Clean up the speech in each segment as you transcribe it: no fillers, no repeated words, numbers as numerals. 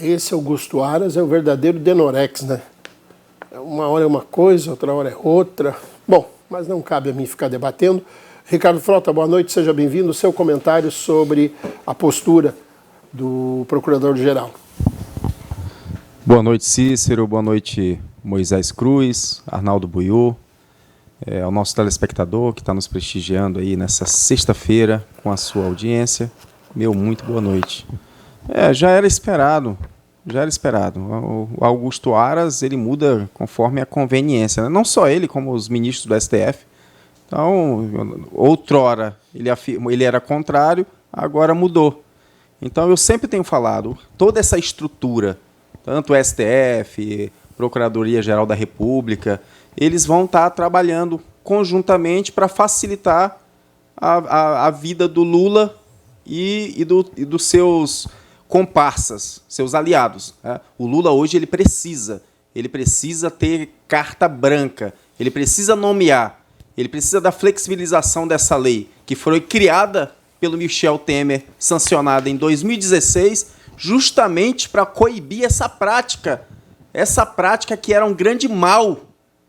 Esse Augusto Aras é o verdadeiro Denorex, né? Uma hora é uma coisa, outra hora é outra. Bom, mas não cabe a mim ficar debatendo. Ricardo Frota, boa noite, seja bem-vindo. Seu comentário sobre a postura do Procurador-Geral. Boa noite, Cícero. Boa noite, Moisés Cruz, Arnaldo Buiú, ao nosso telespectador que está nos prestigiando aí nessa sexta-feira com a sua audiência. Meu muito boa noite. Já era esperado. O Augusto Aras, ele muda conforme a conveniência, né? Não só ele, como os ministros do STF. Então, outrora ele era contrário, agora mudou. Então, eu sempre tenho falado, toda essa estrutura, tanto o STF, Procuradoria-Geral da República, eles vão estar trabalhando conjuntamente para facilitar a vida do Lula e dos seus comparsas, seus aliados. O Lula hoje ele precisa ter carta branca, ele precisa nomear, ele precisa da flexibilização dessa lei que foi criada pelo Michel Temer, sancionada em 2016, justamente para coibir essa prática que era um grande mal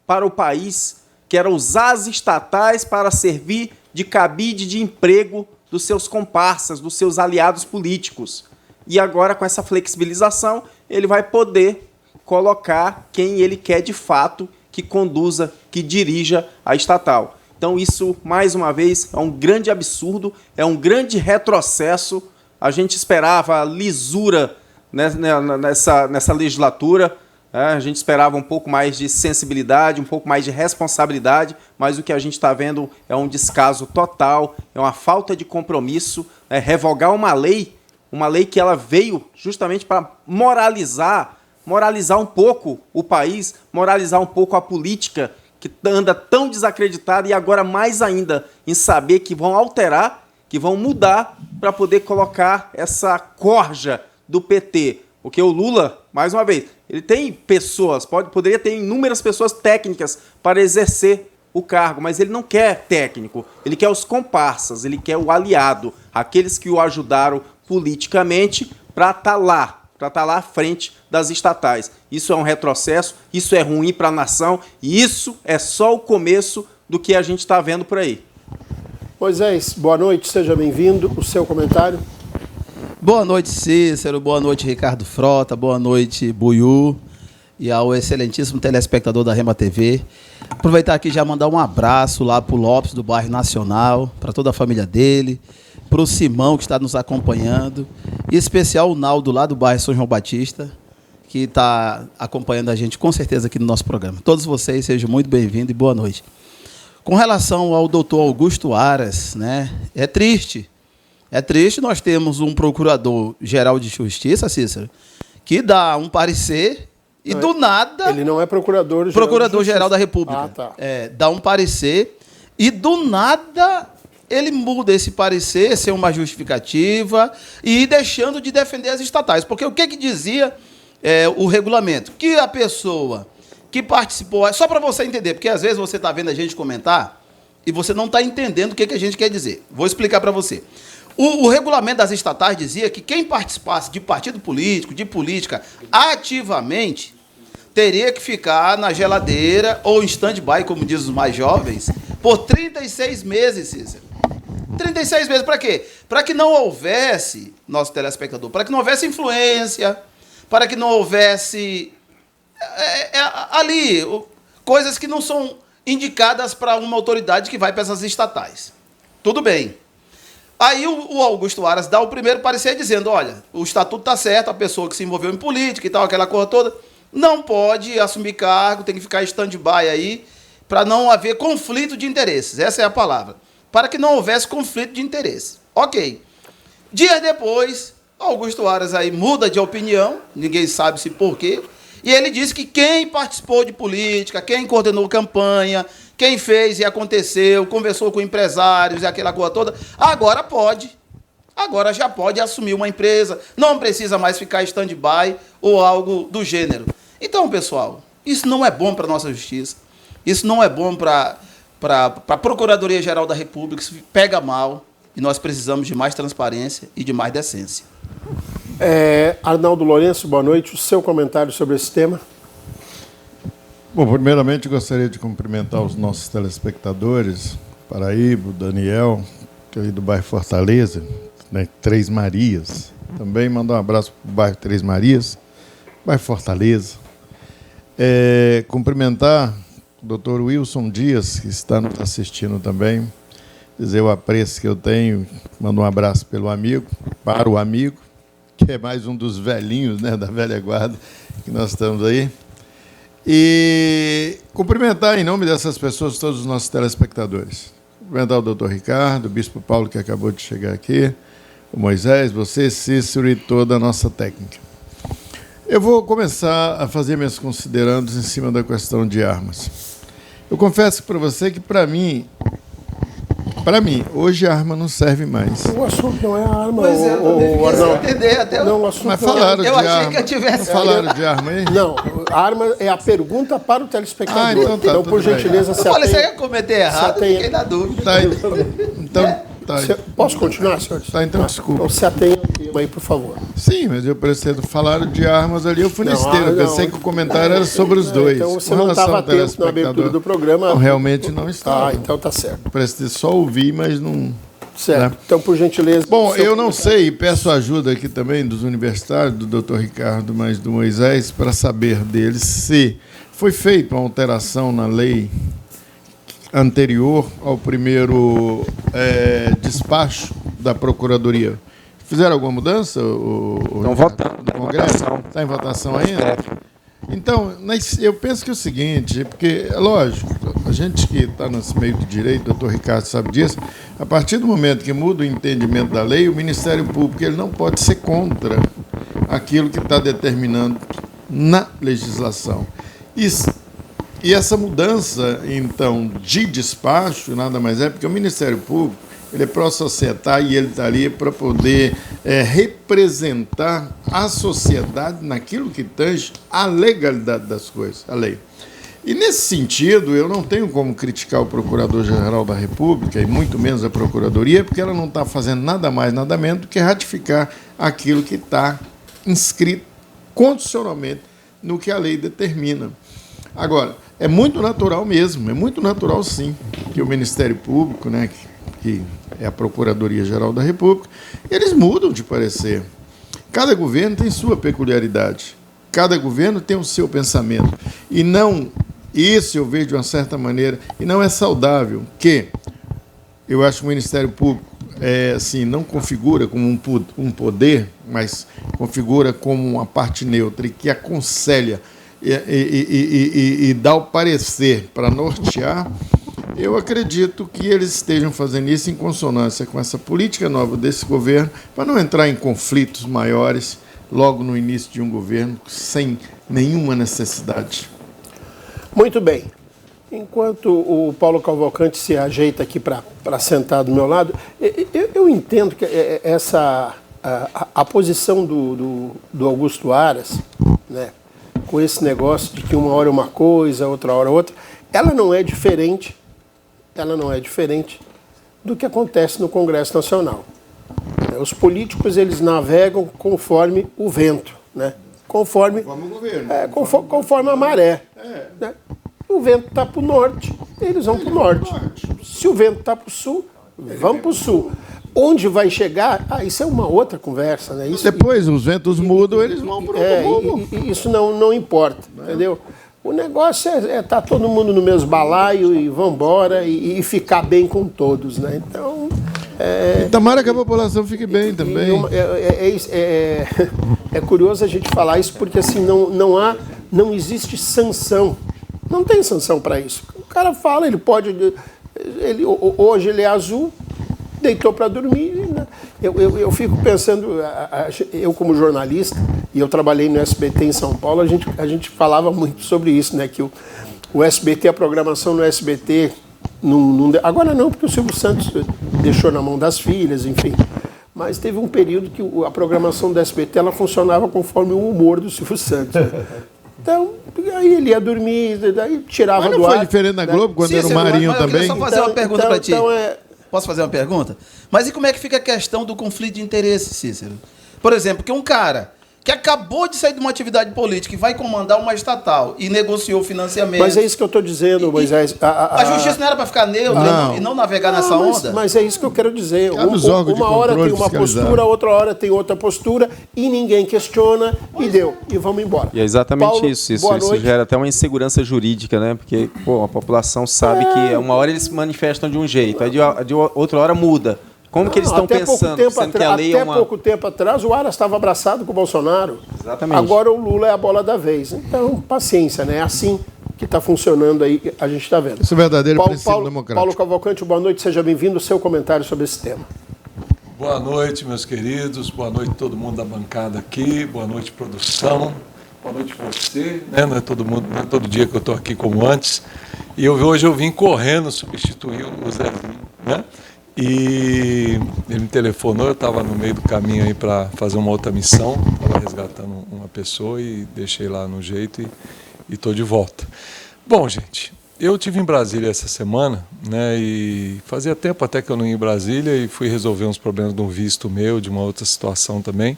para o país, que era usar as estatais para servir de cabide de emprego dos seus comparsas, dos seus aliados políticos. E agora, com essa flexibilização, ele vai poder colocar quem ele quer de fato que conduza, que dirija a estatal. Então, isso, mais uma vez, é um grande absurdo, é um grande retrocesso. A gente esperava lisura nessa legislatura, a gente esperava um pouco mais de sensibilidade, um pouco mais de responsabilidade, mas o que a gente está vendo é um descaso total, é uma falta de compromisso, revogar uma lei que ela veio justamente para moralizar um pouco o país, moralizar um pouco a política, que anda tão desacreditada, e agora mais ainda em saber que vão alterar, que vão mudar para poder colocar essa corja do PT. Porque o Lula, mais uma vez, ele tem pessoas, poderia ter inúmeras pessoas técnicas para exercer o cargo, mas ele não quer técnico, ele quer os comparsas, ele quer o aliado, aqueles que o ajudaram politicamente para estar lá à frente das estatais. Isso é um retrocesso, isso é ruim para a nação, e isso é só o começo do que a gente está vendo por aí. Moisés, boa noite, seja bem-vindo. O seu comentário? Boa noite, Cícero. Boa noite, Ricardo Frota. Boa noite, Buiú. E ao excelentíssimo telespectador da Rema TV. Aproveitar aqui e já mandar um abraço lá para o Lopes, do bairro Nacional, para toda a família dele, para o Simão, que está nos acompanhando, e em especial o Naldo, lá do bairro São João Batista, que está acompanhando a gente, com certeza, aqui no nosso programa. Todos vocês sejam muito bem-vindos e boa noite. Com relação ao doutor Augusto Aras, né, é triste, nós temos um procurador-geral de justiça, Cícero, que dá um parecer e do nada... Ele não é procurador-geral da República. Tá. Dá um parecer e do nada ele muda esse parecer, ser uma justificativa e ir deixando de defender as estatais. Porque o que dizia o regulamento? Que a pessoa que participou... Só para você entender, porque às vezes você está vendo a gente comentar e você não está entendendo o que a gente quer dizer. Vou explicar para você. O regulamento das estatais dizia que quem participasse de partido político, de política, ativamente, teria que ficar na geladeira ou em stand-by, como dizem os mais jovens, por 36 meses, Cícero. 36 meses para quê? Para que não houvesse, nosso telespectador, para que não houvesse influência, para que não houvesse ali coisas que não são indicadas para uma autoridade que vai para essas estatais. Tudo bem. Aí o Augusto Aras dá o primeiro parecer dizendo, olha, o estatuto está certo, a pessoa que se envolveu em política e tal, aquela coisa toda, não pode assumir cargo, tem que ficar em stand-by aí, para não haver conflito de interesses. Essa é a palavra. Para que não houvesse conflito de interesses. Ok. Dias depois, Augusto Aras aí muda de opinião, ninguém sabe se por quê, e ele diz que quem participou de política, quem coordenou campanha, quem fez e aconteceu, conversou com empresários e aquela coisa toda, agora pode. Agora já pode assumir uma empresa, não precisa mais ficar em stand-by ou algo do gênero. Então, pessoal, isso não é bom para a nossa justiça, isso não é bom para a Procuradoria-Geral da República, isso pega mal e nós precisamos de mais transparência e de mais decência. Arnaldo Lourenço, boa noite. O seu comentário sobre esse tema? Bom, primeiramente gostaria de cumprimentar os nossos telespectadores, Paraíba, Daniel, que é ali do bairro Fortaleza, né, Três Marias. Também mandar um abraço para o bairro Três Marias, bairro Fortaleza. Cumprimentar o doutor Wilson Dias, que está nos assistindo também, dizer o apreço que eu tenho, mando um abraço para o amigo, que é mais um dos velhinhos, né, da velha guarda que nós estamos aí. E cumprimentar em nome dessas pessoas todos os nossos telespectadores. Cumprimentar o doutor Ricardo, o bispo Paulo, que acabou de chegar aqui, o Moisés, você, Cícero e toda a nossa técnica. Eu vou começar a fazer minhas considerandos em cima da questão de armas. Eu confesso para você que, para mim, hoje a arma não serve mais. O assunto não é a arma. Pois é, eu não entender até não, o assunto mas não falaram eu de achei arma. que eu tivesse... Não falaram de arma aí? Não, a arma é a pergunta para o telespectador. Ah, então tá, por tudo bem. gentileza, Eu se falei, você atenha. ia cometer errado, atenha. fiquei na dúvida. Tá, então, tá. Posso continuar, senhores? Tá, então desculpa. Então se atenha ao tema aí, por favor. Sim, mas eu preciso falaram de armas ali, eu fui na Não, esteira. Eu não. pensei que o comentário era sobre os dois. Então você Com não relação estava ao atento na telespectador, abertura do programa. Não, realmente não estava. Ah, então tá certo. Prestei só ouvir, mas não... Certo. Né? Então, por gentileza... Bom, seu eu não comentário. sei, e peço ajuda aqui também dos universitários, do doutor Ricardo, mas do Moisés, para saber deles se foi feita uma alteração na lei anterior ao primeiro despacho da Procuradoria. Fizeram alguma mudança? Estão votando. No Congresso? Está em votação ainda? Então, eu penso que é o seguinte, porque, é lógico, a gente que está nesse meio do direito, o doutor Ricardo sabe disso, a partir do momento que muda o entendimento da lei, o Ministério Público ele não pode ser contra aquilo que está determinando na legislação. E essa mudança, então, de despacho, nada mais é, porque o Ministério Público ele é pró-societário e ele está ali para poder representar a sociedade naquilo que tange a legalidade das coisas, a lei. E, nesse sentido, eu não tenho como criticar o Procurador-Geral da República, e muito menos a Procuradoria, porque ela não está fazendo nada mais, nada menos do que ratificar aquilo que está inscrito constitucionalmente no que a lei determina. Agora, é muito natural mesmo, é muito natural sim, que o Ministério Público, né, que é a Procuradoria-Geral da República, eles mudam de parecer. Cada governo tem sua peculiaridade, cada governo tem o seu pensamento. E não, isso eu vejo de uma certa maneira, e não é saudável que eu acho que o Ministério Público assim, não configura como um poder, mas configura como uma parte neutra e que aconselha e dá o parecer para nortear. Eu acredito que eles estejam fazendo isso em consonância com essa política nova desse governo, para não entrar em conflitos maiores logo no início de um governo, sem nenhuma necessidade. Muito bem. Enquanto o Paulo Cavalcante se ajeita aqui para sentar do meu lado, eu entendo que a posição do Augusto Aras, né, com esse negócio de que uma hora é uma coisa, outra hora outra, ela não é diferente do que acontece no Congresso Nacional. Os políticos eles navegam conforme o vento, né? Conforme o governo, conforme a maré. Né? O vento está para o norte, eles vão para o norte. Se o vento está para o sul, vamos para o sul. Onde vai chegar? Isso é uma outra conversa, né? Depois os ventos mudam, eles vão para o rumo. Isso não importa, entendeu? O negócio é estar todo mundo no mesmo balaio e vamos embora e ficar bem com todos, né? Então... Tomara que a população fique bem também. É curioso a gente falar isso porque assim, não existe sanção. Não tem sanção para isso. O cara fala, ele pode... hoje ele é azul, deitou para dormir. Né? Eu fico pensando, eu como jornalista, e eu trabalhei no SBT em São Paulo, a gente falava muito sobre isso, né? Que o SBT, a programação no SBT... agora não, porque o Silvio Santos deixou na mão das filhas, enfim. Mas teve um período que a programação do SBT ela funcionava conforme o humor do Silvio Santos. Então, aí ele ia dormir, daí tirava do ar. Mas não foi diferente na Globo, quando era o Marinho também? Eu queria só fazer uma pergunta para ti. Posso fazer uma pergunta? Mas e como é que fica a questão do conflito de interesse, Cícero? Por exemplo, que um cara que acabou de sair de uma atividade política e vai comandar uma estatal e negociou financiamento... Mas é isso que eu estou dizendo, Moisés. A justiça não era para ficar neutra e não navegar nessa onda? Mas é isso que eu quero dizer. Uma hora tem uma postura, outra hora tem outra postura, e ninguém questiona, e deu. E vamos embora. E é exatamente Paulo, isso. Isso gera até uma insegurança jurídica, né? Porque a população sabe que uma hora eles se manifestam de um jeito, aí de outra hora muda. Como que eles estão pensando? Até pouco tempo atrás, o Aras estava abraçado com o Bolsonaro. Exatamente. Agora o Lula é a bola da vez. Então, paciência, né? É assim que está funcionando aí, a gente está vendo. Esse é o verdadeiro princípio democrático. Paulo Cavalcante, boa noite, seja bem-vindo. Seu comentário sobre esse tema. Boa noite, meus queridos. Boa noite todo mundo da bancada aqui. Boa noite, produção. Boa noite você. Não é todo dia que eu estou aqui como antes. E hoje eu vim correndo substituir o Zezinho, né? E ele me telefonou, eu estava no meio do caminho aí para fazer uma outra missão, estava resgatando uma pessoa e deixei lá no jeito e estou de volta. Bom, gente, eu estive em Brasília essa semana, né, e fazia tempo até que eu não ia em Brasília e fui resolver uns problemas de um visto meu, de uma outra situação também.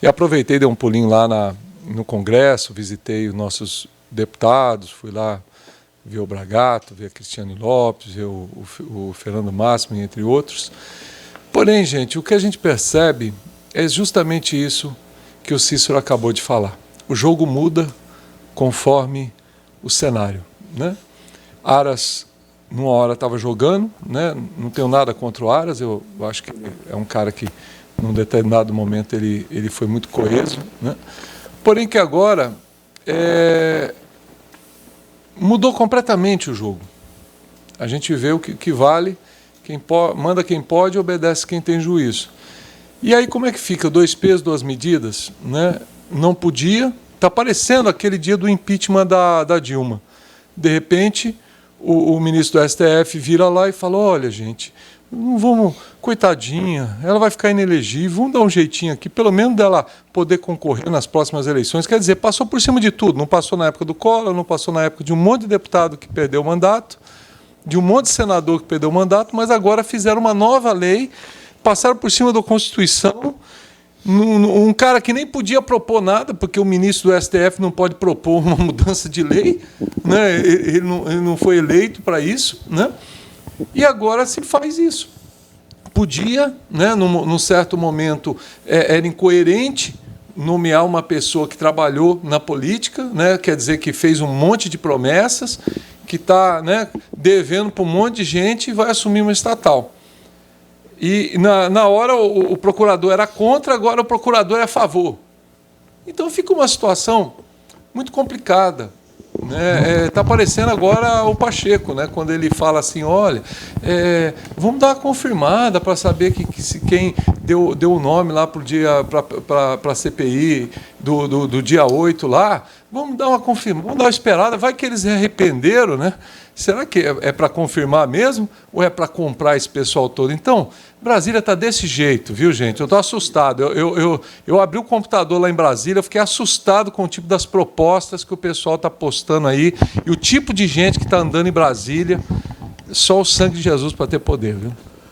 E aproveitei, dei um pulinho lá no Congresso, visitei os nossos deputados, fui lá ver o Bragato, ver a Cristiane Lopes, ver o Fernando Máximo, entre outros. Porém, gente, o que a gente percebe é justamente isso que o Cícero acabou de falar. O jogo muda conforme o cenário, né? Aras, numa hora, estava jogando, né? Não tenho nada contra o Aras, eu acho que ele é um cara que, num determinado momento, ele foi muito coeso, né? Porém que agora mudou completamente o jogo. A gente vê o que vale, manda quem pode, obedece quem tem juízo. E aí como é que fica? 2 pesos, 2 medidas, né? Não podia. Está parecendo aquele dia do impeachment da Dilma. De repente, o ministro do STF vira lá e fala, olha, gente, não vamos, coitadinha, ela vai ficar inelegível, vamos dar um jeitinho aqui, pelo menos dela poder concorrer nas próximas eleições. Quer dizer, passou por cima de tudo, não passou na época do Collor, não passou na época de um monte de deputado que perdeu o mandato, de um monte de senador que perdeu o mandato, mas agora fizeram uma nova lei, passaram por cima da Constituição, um cara que nem podia propor nada, porque o ministro do STF não pode propor uma mudança de lei, né? Ele não foi eleito para isso, né? E agora se faz isso. Podia, né, num certo momento, era incoerente nomear uma pessoa que trabalhou na política, né, quer dizer que fez um monte de promessas, que está, né, devendo para um monte de gente e vai assumir uma estatal. E na hora o procurador era contra, agora o procurador é a favor. Então fica uma situação muito complicada. Está parecendo agora o Pacheco, né, quando ele fala assim, olha, vamos dar uma confirmada para saber quem deu o nome lá para a CPI do dia 8 lá, vamos dar uma confirmada, vamos dar uma esperada, vai que eles se arrependeram, né? Será que é para confirmar mesmo ou é para comprar esse pessoal todo? Então, Brasília está desse jeito, viu, gente? Eu estou assustado. Eu abri o computador lá em Brasília, eu fiquei assustado com o tipo das propostas que o pessoal está postando aí e o tipo de gente que está andando em Brasília. Só o sangue de Jesus para ter poder, viu?